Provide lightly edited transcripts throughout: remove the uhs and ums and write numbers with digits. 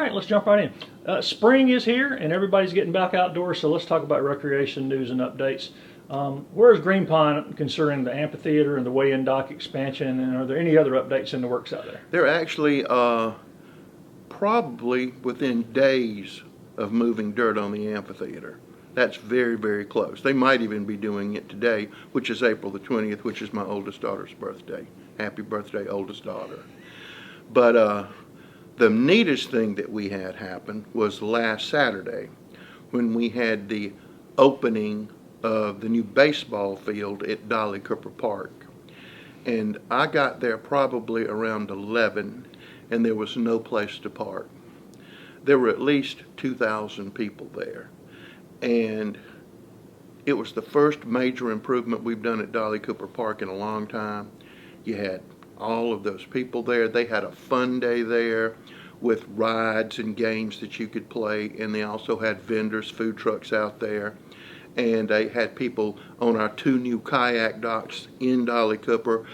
right, let's jump right in. Spring is here, and everybody's getting back outdoors, so let's talk about recreation news and updates. Where is Green Pond concerning the amphitheater and the weigh-in dock expansion, and are there any other updates in the works out there? They're actually probably within days of moving dirt on the amphitheater. That's very, very close. They might even be doing it today, which is April the 20th, which is my oldest daughter's birthday. Happy birthday, oldest daughter. But the neatest thing that we had happen was last Saturday when we had the opening of the new baseball field at Dolly Cooper Park. And I got there probably around 11, and there was no place to park. There were at least 2,000 people there. And it was the first major improvement we've done at Dolly Cooper Park in a long time. You had all of those people there. They had a fun day there with rides and games that you could play, and they also had vendors, food trucks out there. And they had people on our 2 new kayak docks in Dolly Cooper.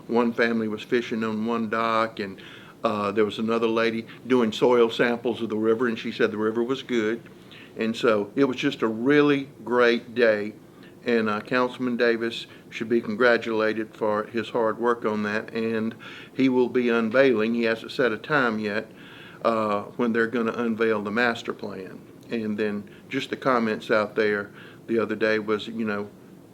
One family was fishing on one dock, and there was another lady doing soil samples of the river, and she said the river was good. And so it was just a really great day, and Councilman Davis should be congratulated for his hard work on that, and he will be unveiling, he hasn't set a time yet, when they're going to unveil the master plan. And then just the comments out there the other day was, you know,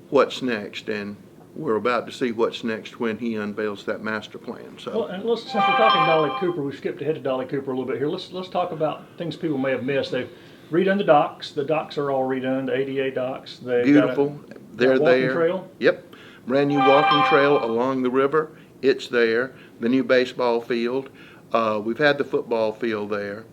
what's next, and we're about to see what's next when he unveils that master plan. So, well, and since we're talking Dolly Cooper, we skipped ahead to Dolly Cooper a little bit here. Let's talk about things people may have missed. They've redone the docks. The docks are all redone. The ADA docks. They've beautiful. They're walking there. Trail. Yep, brand new walking trail along the river. It's there. The new baseball field. We've had the football field there,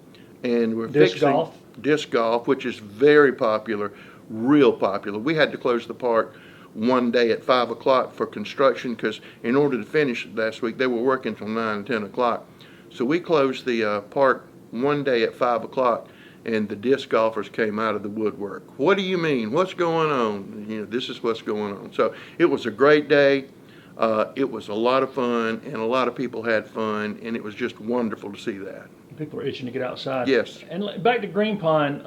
and we're fixing disc golf, which is very popular, real popular. We had to close the park one day at 5 o'clock for construction because in order to finish last week, they were working till 9 and 10 o'clock. So we closed the park one day at 5 o'clock, and the disc golfers came out of the woodwork. What do you mean? What's going on? You know, this is what's going on. So it was a great day. It was a lot of fun, and a lot of people had fun, and it was just wonderful to see that. People are itching to get outside. Yes. And back to Green Pond,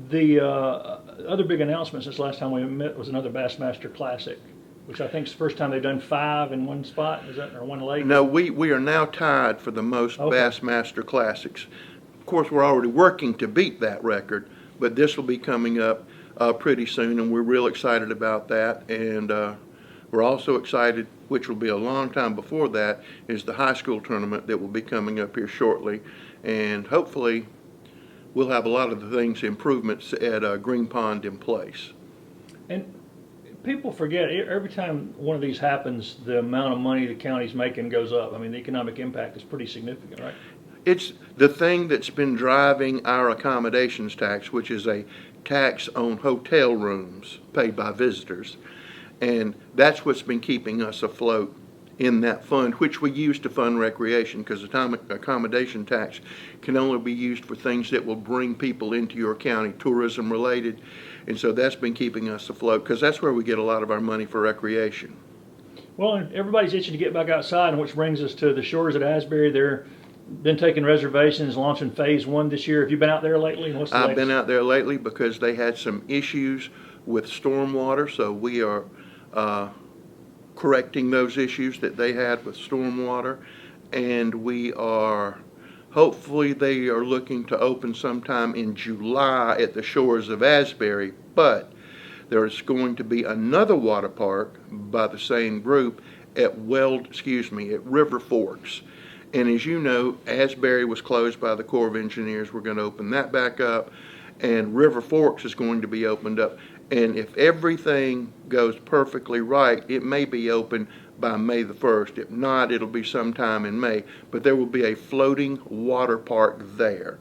the other big announcement since last time we met was another Bassmaster Classic, which I think is the first time they've done 5 in one spot. Is that, or one lake? No, we are now tied for the most Bassmaster Classics. Of course, we're already working to beat that record, but this will be coming up pretty soon, and we're real excited about that. And we're also excited, which will be a long time before that, is the high school tournament that will be coming up here shortly. And hopefully we'll have a lot of the things, improvements at Green Pond in place. And people forget, every time one of these happens, the amount of money the county's making goes up. I mean, the economic impact is pretty significant, right? It's the thing that's been driving our accommodations tax, which is a tax on hotel rooms paid by visitors. And that's what's been keeping us afloat in that fund, which we use to fund recreation, because accommodation tax can only be used for things that will bring people into your county, tourism related. And so that's been keeping us afloat, because that's where we get a lot of our money for recreation. Well, everybody's itching to get back outside, and which brings us to the shores at Asbury. They're been taking reservations, launching phase 1 this year. Have you been out there lately? What's the latest? I've been out there lately because they had some issues with stormwater, so we are correcting those issues that they had with stormwater, and we are hopefully they are looking to open sometime in July at the shores of Asbury, but there is going to be another water park by the same group at River Forks. And as you know, Asbury was closed by the Corps of Engineers. We're going to open that back up, and River Forks is going to be opened up. And if everything goes perfectly right, it may be open by May the 1st. If not, it'll be sometime in May. But there will be a floating water park there.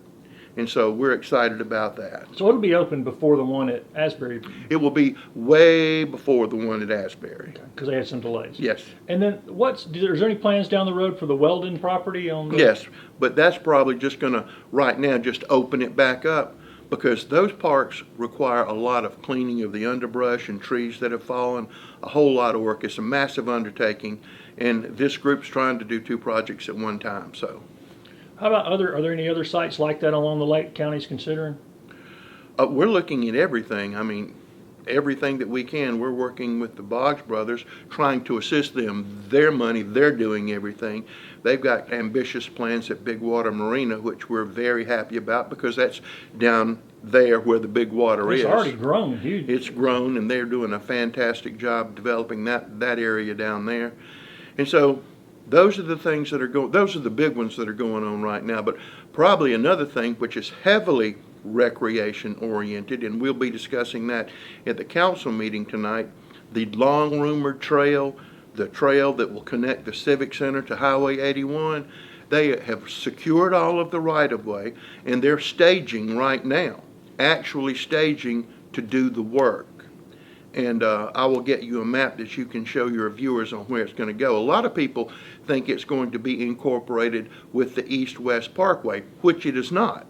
And so we're excited about that. So it'll be open before the one at Asbury? It will be way before the one at Asbury. Because they had some delays. Yes. And then is there any plans down the road for the Weldon property on the... Yes, but that's probably just going to, right now, just open it back up, because those parks require a lot of cleaning of the underbrush and trees that have fallen, a whole lot of work. It's a massive undertaking, and this group's trying to do 2 projects at one time. So How about are there any other sites like that along the lake county's considering? We're looking at everything. I mean, everything that we can. We're working with the Boggs brothers, trying to assist them. Their money, they're doing everything. They've got ambitious plans at Big Water Marina, which we're very happy about because that's down there where the big water is. It's already grown huge. It's grown, and they're doing a fantastic job developing that area down there. And so those are the things that are going. Those are the big ones that are going on right now. But probably another thing which is heavily recreation oriented, and we'll be discussing that at the council meeting tonight, the long rumored trail, the trail that will connect the Civic Center to Highway 81. They have secured all of the right-of-way, and they're staging right now, actually staging to do the work. And I will get you a map that you can show your viewers on where it's going to go. A lot of people think it's going to be incorporated with the East-West Parkway, which it is not.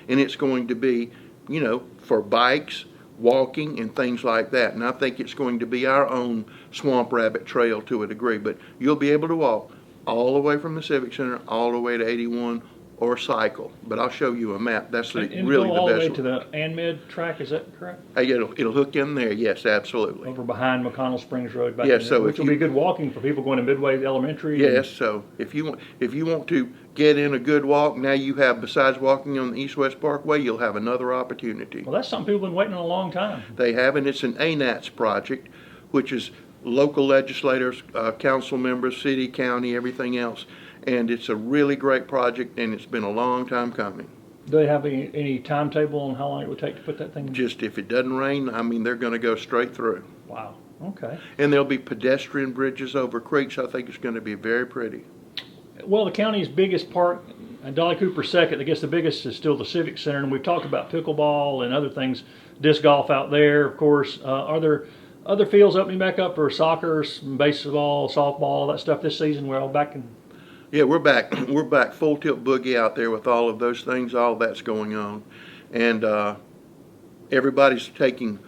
And it's going to be, you know, for bikes, walking, and things like that. And I think it's going to be our own Swamp Rabbit Trail to a degree. But you'll be able to walk all the way from the Civic Center, all the way to 81, or cycle. But I'll show you a map. That's And really go the all the way best to the ANMED track, is that correct? It'll hook in there, yes, absolutely. Over behind McConnell Springs Road back Yes, in so there, which if will you- be good walking for people going to Midway Elementary. Yes, so if you want to get in a good walk, now you have, besides walking on the East-West Parkway, you'll have another opportunity. Well, that's something people have been waiting on a long time. They have, and it's an ANATS project, which is local legislators, council members, city, county, everything else. And it's a really great project, and it's been a long time coming. Do they have any timetable on how long it would take to put that thing in? Just if it doesn't rain, I mean, they're going to go straight through. Wow, okay. And there'll be pedestrian bridges over creeks. I think it's going to be very pretty. Well, the county's biggest park, and Dolly Cooper second, I guess the biggest is still the Civic Center, and we've talked about pickleball and other things, disc golf out there, of course. Are there other fields opening back up for soccer, baseball, softball, all that stuff this season? We're all back in. Yeah, we're back. We're back full tilt boogie out there with all of those things. All that's going on, and everybody's taking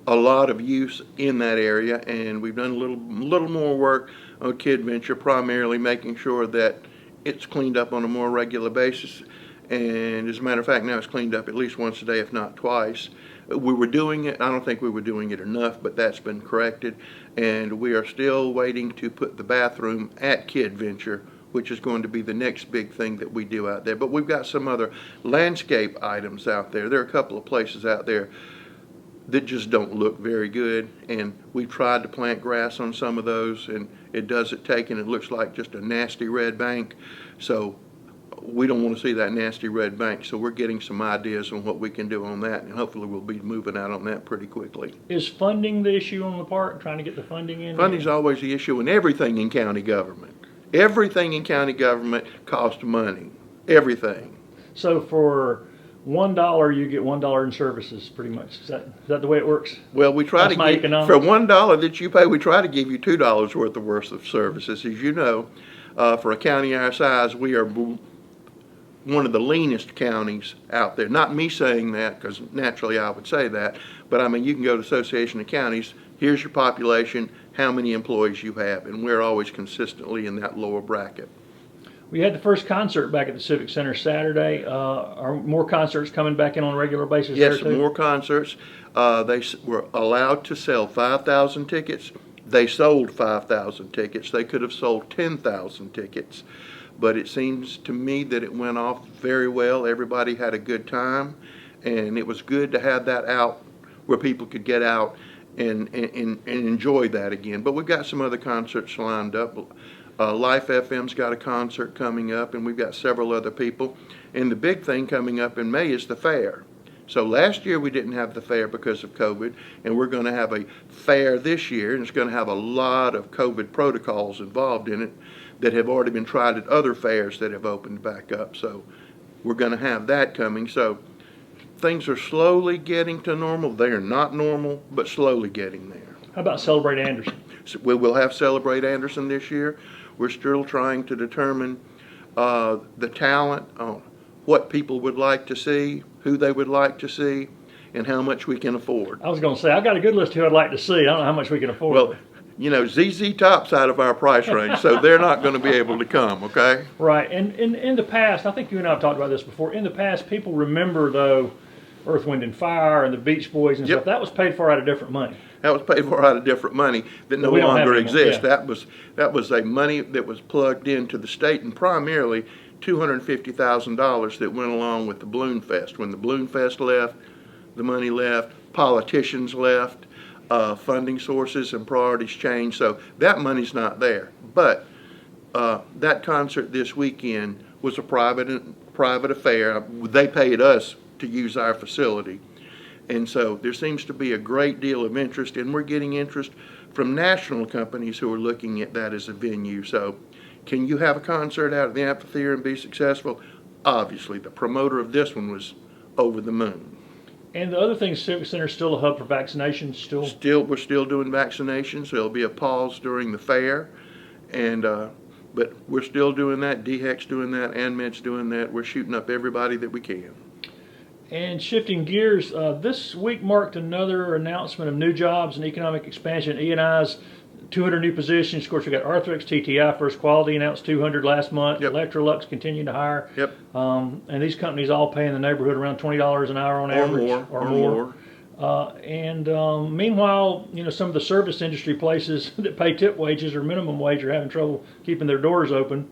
a lot of use in that area. And we've done a little more work on Kid Venture, primarily making sure that it's cleaned up on a more regular basis. And as a matter of fact, now it's cleaned up at least once a day, if not twice. We were doing it. I don't think we were doing it enough, but that's been corrected. And we are still waiting to put the bathroom at Kid Venture, which is going to be the next big thing that we do out there. But we've got some other landscape items out there. There are a couple of places out there that just don't look very good, and we've tried to plant grass on some of those, and it doesn't take, and it looks like just a nasty red bank. So we don't want to see that nasty red bank, so we're getting some ideas on what we can do on that, and hopefully we'll be moving out on that pretty quickly. Is funding the issue on the park, trying to get the funding in? Funding's always the issue in everything in county government. Everything in county government costs money. Everything. So for $1, you get $1 in services, pretty much. Is that the way it works? Well, we try That's to my give, economics. for $1 that you pay, we try to give you $2 worth of services. As you know, for a county our size, we are one of the leanest counties out there. Not me saying that, because naturally I would say that, but I mean, you can go to the Association of Counties, here's your population, how many employees you have, and we're always consistently in that lower bracket. We had the first concert back at the Civic Center Saturday. Are more concerts coming back in on a regular basis Yes, there too? more concerts. They were allowed to sell 5,000 tickets. They sold 5,000 tickets. They could have sold 10,000 tickets. But it seems to me that it went off very well. Everybody had a good time, and it was good to have that out where people could get out and enjoy that again. But we've got some other concerts lined up. Life FM's got a concert coming up, and we've got several other people. And the big thing coming up in May is the fair. So last year we didn't have the fair because of COVID, and we're going to have a fair this year, and it's going to have a lot of COVID protocols involved in it that have already been tried at other fairs that have opened back up. So we're going to have that coming. So things are slowly getting to normal. They are not normal, but slowly getting there. How about Celebrate Anderson? So we will have Celebrate Anderson this year. We're still trying to determine the talent, what people would like to see, who they would like to see, and how much we can afford. I was going to say, I've got a good list of who I'd like to see. I don't know how much we can afford. Well, ZZ Top's out of our price range, so they're not going to be able to come, okay? Right. And in the past, I think you and I have talked about this before. In the past, people remember, though, Earth, Wind, and Fire and the Beach Boys and Yep. stuff. That was paid for out of different money. That was paid for out of different money that no we don't have longer anymore, exists. yeah. That was a money that was plugged into the state, and primarily $250,000 that went along with the Balloon Fest. When the Balloon Fest left, the money left, politicians left, funding sources and priorities changed, so that money's not there. But that concert this weekend was a private affair. They paid us to use our facility. And so there seems to be a great deal of interest, and we're getting interest from national companies who are looking at that as a venue. So can you have a concert out at the amphitheater and be successful? Obviously, the promoter of this one was over the moon. And the other thing, Civic Center is still a hub for vaccinations. We're still doing vaccinations. There'll be a pause during the fair, and but we're still doing that. DHEC's doing that. ANMED's doing that. We're shooting up everybody that we can. And shifting gears, this week marked another announcement of new jobs and economic expansion. E&I's 200 new positions. Of course, we got Arthrex, TTI, First Quality announced 200 last month. Yep. Electrolux continuing to hire. Yep. And these companies all pay in the neighborhood around $20 an hour on average, or more. Meanwhile, some of the service industry places that pay tip wages or minimum wage are having trouble keeping their doors open.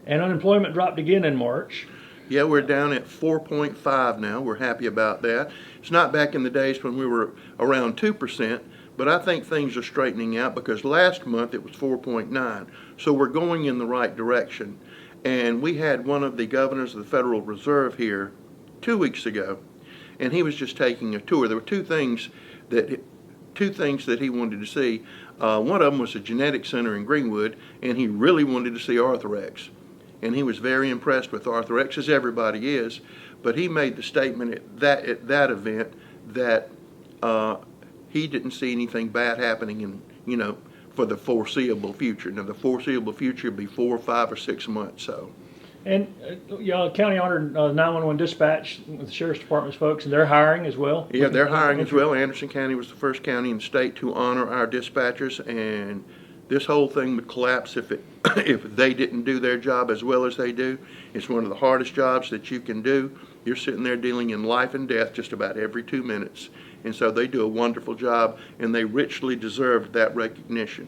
And unemployment dropped again in March. Yeah, we're down at 4.5 now. We're happy about that. It's not back in the days when we were around 2%, but I think things are straightening out because last month it was 4.9. So we're going in the right direction. And we had one of the governors of the Federal Reserve here 2 weeks ago, and he was just taking a tour. There were two things that he wanted to see. One of them was a genetic center in Greenwood, and he really wanted to see Arthrex. And he was very impressed with Arthrex, as everybody is. But he made the statement at that event that he didn't see anything bad happening for the foreseeable future. Now, the foreseeable future would be 4, 5, or 6 months. So. And county honored 911 dispatch with the sheriff's department's folks, and they're hiring as well. Yeah, they're hiring as well. Anderson County was the first county in the state to honor our dispatchers, and this whole thing would collapse if they didn't do their job as well as they do. It's one of the hardest jobs that you can do. You're sitting there dealing in life and death just about every 2 minutes. And so they do a wonderful job, and they richly deserve that recognition.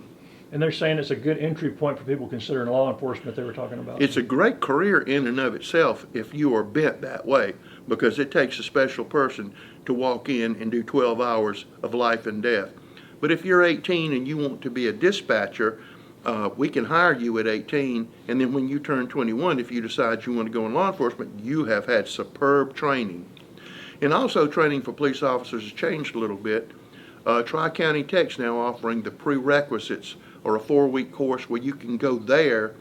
And they're saying it's a good entry point for people considering law enforcement they were talking about. It's a great career in and of itself if you are bent that way, because it takes a special person to walk in and do 12 hours of life and death. But if you're 18 and you want to be a dispatcher, we can hire you at 18, and then when you turn 21, if you decide you want to go in law enforcement, you have had superb training. And also training for police officers has changed a little bit. Tri-County Tech's now offering the prerequisites, or a 4-week course where you can go there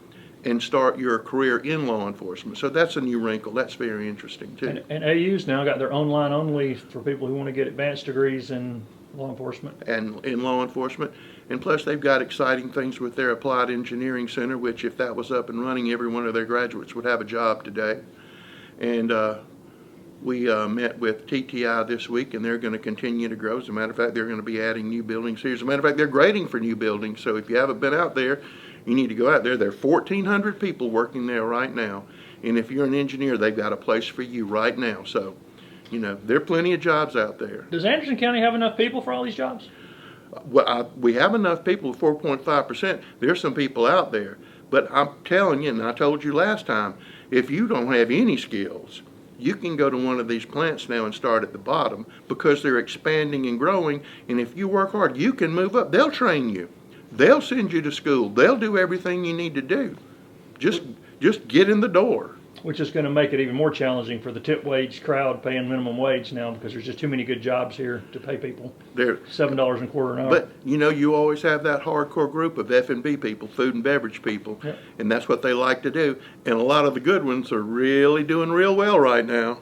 and start your career in law enforcement. So that's a new wrinkle. That's very interesting too. And AU's now got their online only for people who want to get advanced degrees in law enforcement. And in law enforcement. And plus they've got exciting things with their Applied Engineering Center, which if that was up and running, every one of their graduates would have a job today. And we met with TTI this week, and they're going to continue to grow. As a matter of fact, they're going to be adding new buildings here. As a matter of fact, they're grading for new buildings. So if you haven't been out there, you need to go out there. There are 1,400 people working there right now. And if you're an engineer, they've got a place for you right now. So, there are plenty of jobs out there. Does Anderson County have enough people for all these jobs? Well, we have enough people, 4.5%. There's some people out there. But I'm telling you, and I told you last time, if you don't have any skills, you can go to one of these plants now and start at the bottom because they're expanding and growing. And if you work hard, you can move up. They'll train you. They'll send you to school. They'll do everything you need to do. Just get in the door. Which is going to make it even more challenging for the tip wage crowd paying minimum wage now because there's just too many good jobs here to pay people $7.25 an hour. But you always have that hardcore group of F&B people, food and beverage people, yep. And that's what they like to do. And a lot of the good ones are really doing real well right now.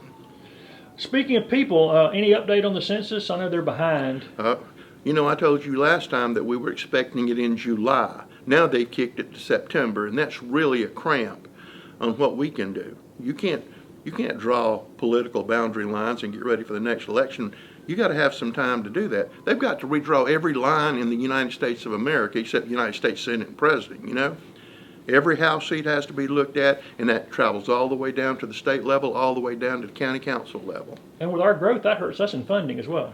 Speaking of people, any update on the census? I know they're behind. I told you last time that we were expecting it in July. Now they've kicked it to September, and that's really a cramp on what we can do. You can't You can't draw political boundary lines and get ready for the next election. You got to have some time to do that. They've got to redraw every line in the United States of America except the United States Senate and President, you know? Every House seat has to be looked at, and that travels all the way down to the state level, all the way down to the county council level. And with our growth, that hurts us in funding as well.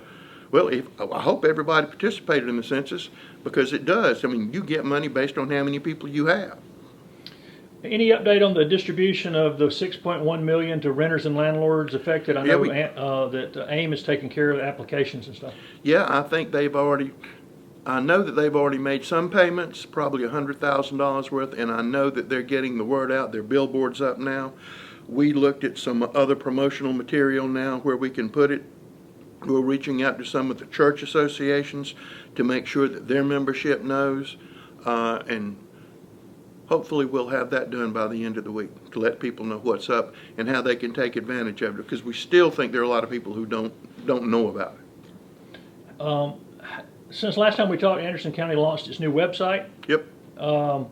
Well, I hope everybody participated in the census, because it does. I mean, you get money based on how many people you have. Any update on the distribution of the 6.1 million to renters and landlords affected? I know that AIM is taking care of the applications and stuff. Yeah, I know that they've already made some payments, probably $100,000 worth, and I know that they're getting the word out. Their billboard's up now. We looked at some other promotional material now where we can put it. We're reaching out to some of the church associations to make sure that their membership knows, and hopefully we'll have that done by the end of the week to let people know what's up and how they can take advantage of it, because we still think there are a lot of people who don't know about it. Since last time we talked, Anderson County launched its new website. Yep. Are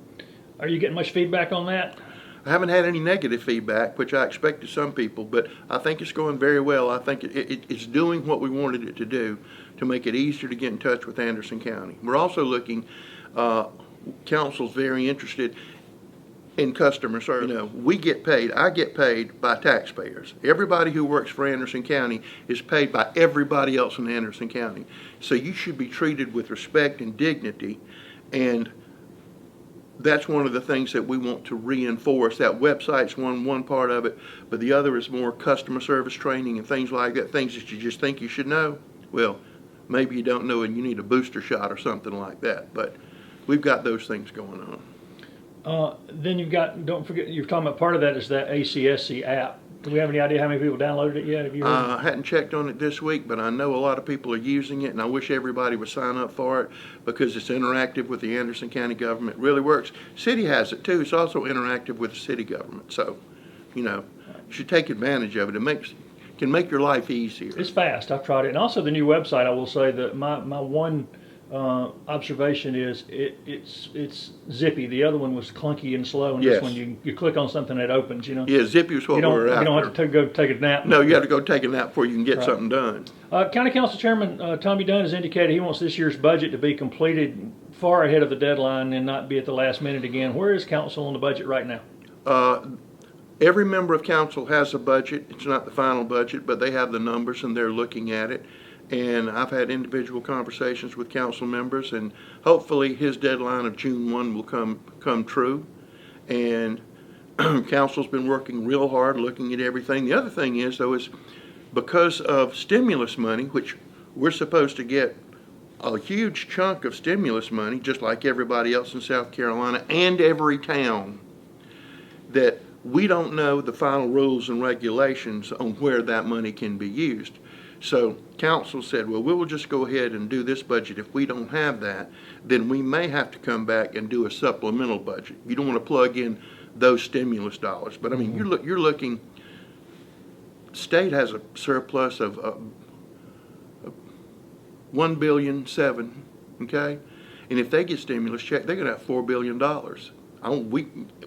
you getting much feedback on that? I haven't had any negative feedback, which I expected some people, but I think it's going very well. I think it's doing what we wanted it to do to make it easier to get in touch with Anderson County. We're also looking, council's very interested in customer service. You know, we get paid, I get paid by taxpayers. Everybody who works for Anderson County is paid by everybody else in Anderson County. So you should be treated with respect and dignity, and that's one of the things that we want to reinforce. That website's one part of it, but the other is more customer service training and things like that, things that you just think you should know. Well, maybe you don't know and you need a booster shot or something like that, but we've got those things going on. Then you've got, don't forget, you're talking about part of that is that ACSC app. Do we have any idea how many people downloaded it yet? Have you heard? I hadn't checked on it this week, but I know a lot of people are using it, and I wish everybody would sign up for it because it's interactive with the Anderson County government. It really works. City has it too. It's also interactive with the city government. So, you know, you should take advantage of it. It can make your life easier. It's fast. I've tried it. And also the new website, I will say that my one observation is it's zippy. The other one was clunky and slow, and Yes. this one you click on something and it opens. You know. Yeah, zippy is what You don't, we're after. you don't have to go take a nap. No, you have to go take a nap before you can get Right. something done. County Council Chairman Tommy Dunn has indicated he wants this year's budget to be completed far ahead of the deadline and not be at the last minute again. Where is council on the budget right now? Every member of council has a budget. It's not the final budget, but they have the numbers and they're looking at it. And I've had individual conversations with council members, and hopefully his deadline of June 1 will come true. And council's been working real hard looking at everything. The other thing is, though, is because of stimulus money, which we're supposed to get a huge chunk of stimulus money, just like everybody else in South Carolina and every town, that we don't know the final rules and regulations on where that money can be used. So council said, well, we will just go ahead and do this budget. If we don't have that, then we may have to come back and do a supplemental budget. You don't want to plug in those stimulus dollars. But I mean, you're looking, state has a surplus of $1.7 billion, okay? And if they get stimulus check, they're going to have $4 billion.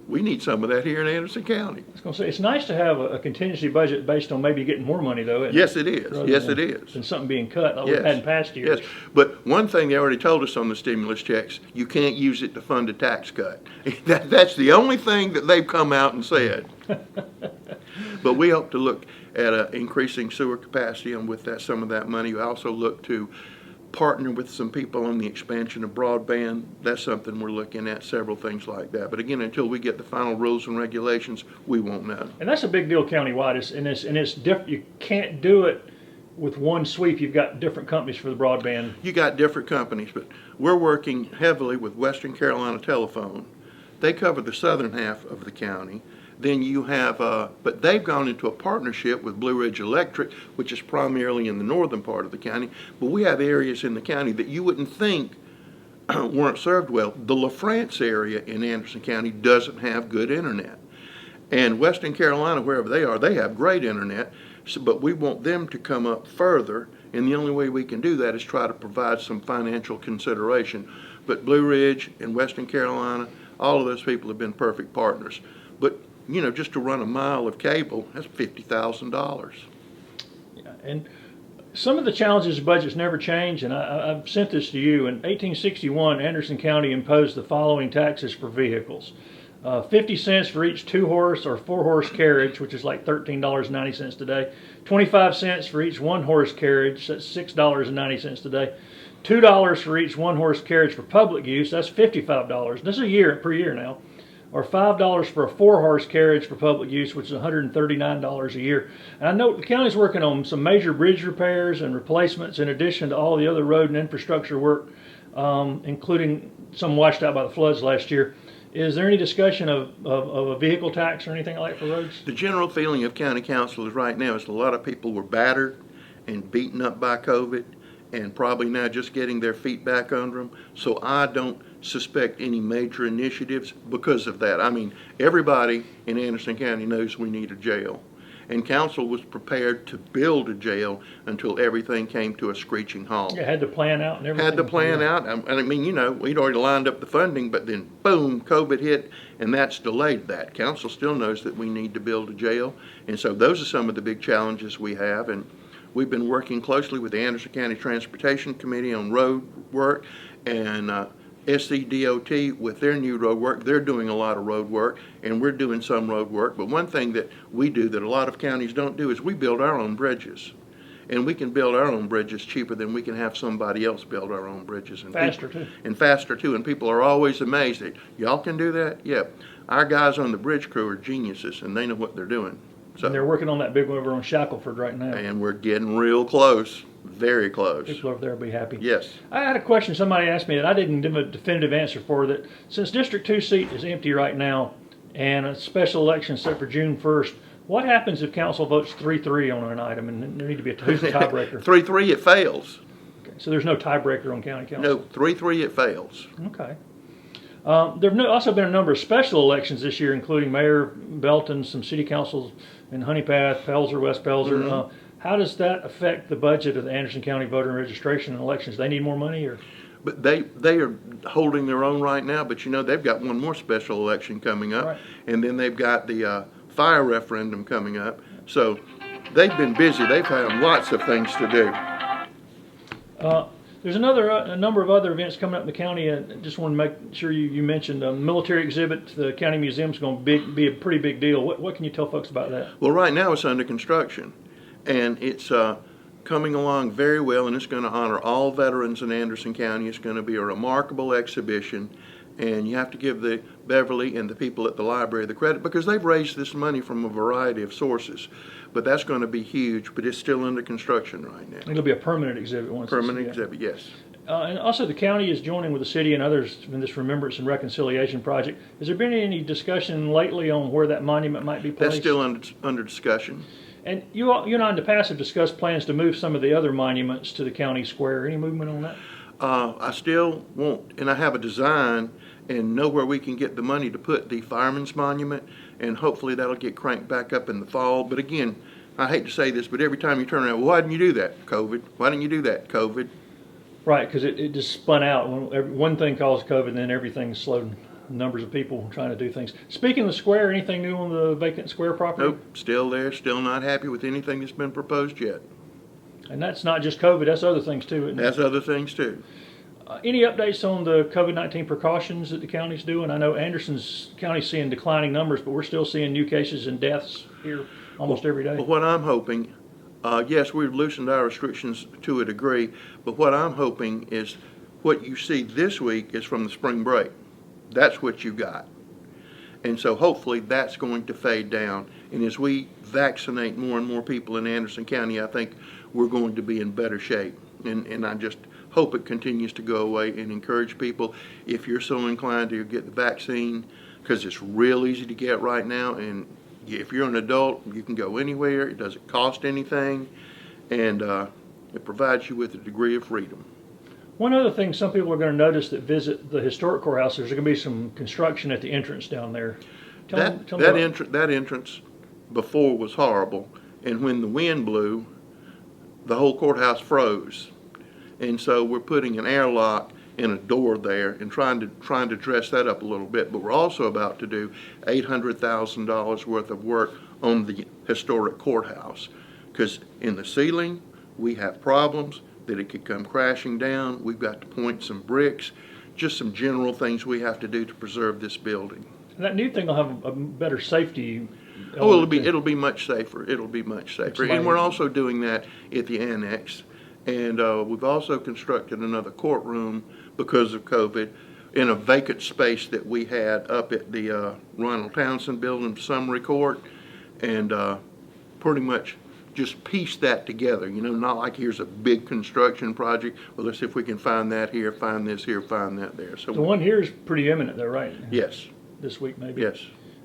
We need some of that here in Anderson County. I was going to say, it's nice to have a contingency budget based on maybe getting more money, though. Yes, it is. Yes, it is. And something being cut like Yes. we've had in past years. Yes, but one thing they already told us on the stimulus checks, you can't use it to fund a tax cut. That's the only thing that they've come out and said. But we hope to look at increasing sewer capacity, and with that, some of that money, we also look to partner with some people on the expansion of broadband. That's something we're looking at, several things like that. But again, until we get the final rules and regulations, we won't know. And that's a big deal countywide. It's different. You can't do it with one sweep. You've got different companies for the broadband. You got different companies, but we're working heavily with Western Carolina Telephone. They cover the southern half of the county. Then you have, but they've gone into a partnership with Blue Ridge Electric, which is primarily in the northern part of the county. But we have areas in the county that you wouldn't think weren't served well. The LaFrance area in Anderson County doesn't have good internet. And Western Carolina, wherever they are, they have great internet. So, but we want them to come up further, and the only way we can do that is try to provide some financial consideration. But Blue Ridge and Western Carolina, all of those people have been perfect partners. But just to run a mile of cable, that's $50,000. Yeah, and some of the challenges of budgets never change, and I've sent this to you. In 1861, Anderson County imposed the following taxes for vehicles. 50 cents for each 2-horse or 4-horse carriage, which is like $13.90 today. 25 cents for each 1-horse carriage, that's $6.90 today. $2 for each 1-horse carriage for public use, that's $55. This is per year now. Or $5 for a 4-horse carriage for public use, which is $139 a year. And I know the county's working on some major bridge repairs and replacements in addition to all the other road and infrastructure work, including some washed out by the floods last year. Is there any discussion of a vehicle tax or anything like that for roads? The general feeling of county councilors right now is a lot of people were battered and beaten up by COVID and probably now just getting their feet back under them. So I don't suspect any major initiatives because of that. I mean, everybody in Anderson County knows we need a jail. And council was prepared to build a jail until everything came to a screeching halt. Yeah, had the plan out and everything. Had the plan out. I mean, we'd already lined up the funding, but then boom, COVID hit, and that's delayed that. Council still knows that we need to build a jail. And so those are some of the big challenges we have. And we've been working closely with the Anderson County Transportation Committee on road work, and SCDOT with their new road work. They're doing a lot of road work, and we're doing some road work. But one thing that we do that a lot of counties don't do is we build our own bridges. And we can build our own bridges cheaper than we can have somebody else build our own bridges. And faster too. And faster too. And people are always amazed that y'all can do that? Yep. Our guys on the bridge crew are geniuses, and they know what they're doing. So, and they're working on that big one over on Shackleford right now. And we're getting real close. Very close. People over there will be happy. Yes. I had a question somebody asked me that I didn't give a definitive answer for, that since District 2 seat is empty right now and a special election set for June 1st, what happens if council votes 3-3 on an item and there need to be who's the tiebreaker? 3-3, it fails. Okay, so there's no tiebreaker on county council? No, 3-3, it fails. Okay. There have also been a number of special elections this year, including Mayor Belton, some city councils in Honeypath, Pelzer, West Pelzer. Mm-hmm. How does that affect the budget of the Anderson County voter registration and elections? They need more money, or? But they are holding their own right now, but they've got one more special election coming up, right. And then they've got the fire referendum coming up. So they've been busy. They've had lots of things to do. There's a number of other events coming up in the county. I just want to make sure you mentioned the military exhibit. The county museum is going to be a pretty big deal. What can you tell folks about that? Well, right now it's under construction, and it's coming along very well, and it's going to honor all veterans in Anderson County. It's going to be a remarkable exhibition, and you have to give the Beverly and the people at the library the credit because they've raised this money from a variety of sources. But that's going to be huge, but it's still under construction right now. It'll be a permanent exhibit once. Permanent exhibit, yes. And also the county is joining with the city and others in this Remembrance and Reconciliation project. Has there been any discussion lately on where that monument might be placed? That's still under discussion. And you and I in the past have discussed plans to move some of the other monuments to the county square. Any movement on that? I still want, and I have a design and know where we can get the money to put the Fireman's Monument, and hopefully that'll get cranked back up in the fall. But again, I hate to say this, but every time you turn around, well, why didn't you do that? COVID. Why didn't you do that? COVID. Right, because it just spun out. One thing caused COVID, and then everything slowed. Numbers of people trying to do things. Speaking of the square, anything new on the vacant square property? Nope, still there, still not happy with anything that's been proposed yet. And that's not just COVID, that's other things too, isn't it? That's other things too. Any updates on the COVID-19 precautions that the county's doing? I know Anderson's county's seeing declining numbers, but we're still seeing new cases and deaths here almost every day. But what I'm hoping, yes, we've loosened our restrictions to a degree, but what I'm hoping is what you see this week is from the spring break. That's what you got. And so hopefully that's going to fade down. And as we vaccinate more and more people in Anderson County, I think we're going to be in better shape. And I just hope it continues to go away and encourage people, if you're so inclined to get the vaccine, because it's real easy to get right now. And if you're an adult, you can go anywhere. It doesn't cost anything. And it provides you with a degree of freedom. One other thing some people are going to notice that visit the historic courthouse, there's going to be some construction at the entrance down there. That entrance before was horrible, and when the wind blew, the whole courthouse froze. And so we're putting an airlock and a door there, and trying to dress that up a little bit. But we're also about to do $800,000 worth of work on the historic courthouse, because in the ceiling we have problems that it could come crashing down. We've got to point some bricks, just some general things we have to do to preserve this building. And that new thing will have a better safety. Oh, it'll be much safer. It'll be much safer. And we're also doing that at the annex. And we've also constructed another courtroom because of COVID in a vacant space that we had up at the Ronald Townsend Building, Summary Court, and pretty much just piece that together. You know, not like here's a big construction project. Well, let's see if we can find that here, find this here, find that there. So the one here is pretty imminent, though, right? Yes. This week, maybe. Yes.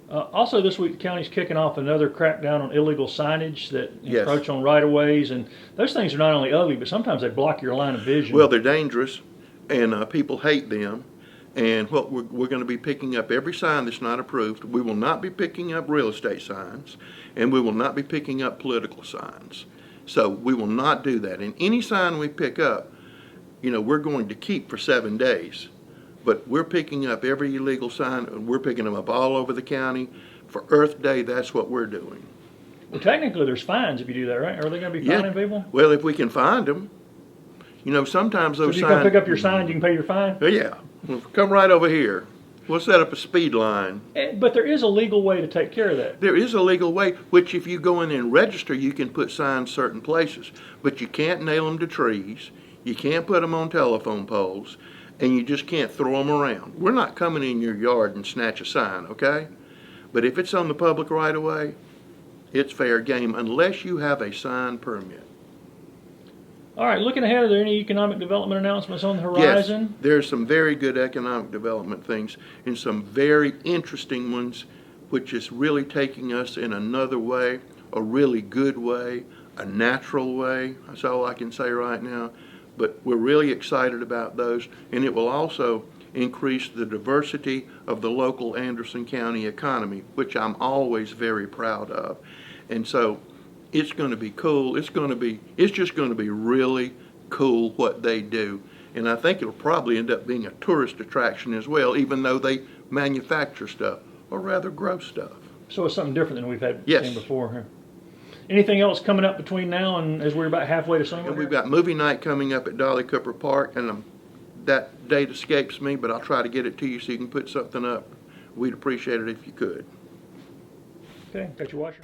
Also, this week the county's kicking off another crackdown on illegal signage that Yes. encroach on right-of-ways, and those things are not only ugly, but sometimes they block your line of vision. Well, they're dangerous, and people hate them. And what we're going to be picking up every sign that's not approved. We will not be picking up real estate signs, and we will not be picking up political signs. So we will not do that. And any sign we pick up, you know, we're going to keep for 7 days. But we're picking up every illegal sign, and we're picking them up all over the county. For Earth Day, that's what we're doing. Well, technically, there's fines if you do that, right? Are they going to be fining people? Well, if we can find them. You know, sometimes those So if you signs... come pick up your sign, you can pay your fine? Oh, yeah. Well, come right over here. We'll set up a speed line. But there is a legal way to take care of that. There is a legal way, which if you go in and register, you can put signs certain places. But you can't nail them to trees. You can't put them on telephone poles. And you just can't throw them around. We're not coming in your yard and snatch a sign, okay? But if it's on the public right of way, it's fair game unless you have a sign permit. All right, looking ahead, are there any economic development announcements on the horizon? Yes, there's some very good economic development things and some very interesting ones, which is really taking us in another way, a really good way, a natural way. That's all I can say right now. But we're really excited about those, and it will also increase the diversity of the local Anderson County economy, which I'm always very proud of. And so it's going to be cool. It's just going to be really cool what they do. And I think it'll probably end up being a tourist attraction as well, even though they manufacture stuff, or rather grow stuff. So it's something different than we've had Yes. seen before here. Anything else coming up between now and as we're about halfway to summer? And we've got movie night coming up at Dolly Cooper Park, and that date escapes me, but I'll try to get it to you so you can put something up. We'd appreciate it if you could. Okay, got your washer.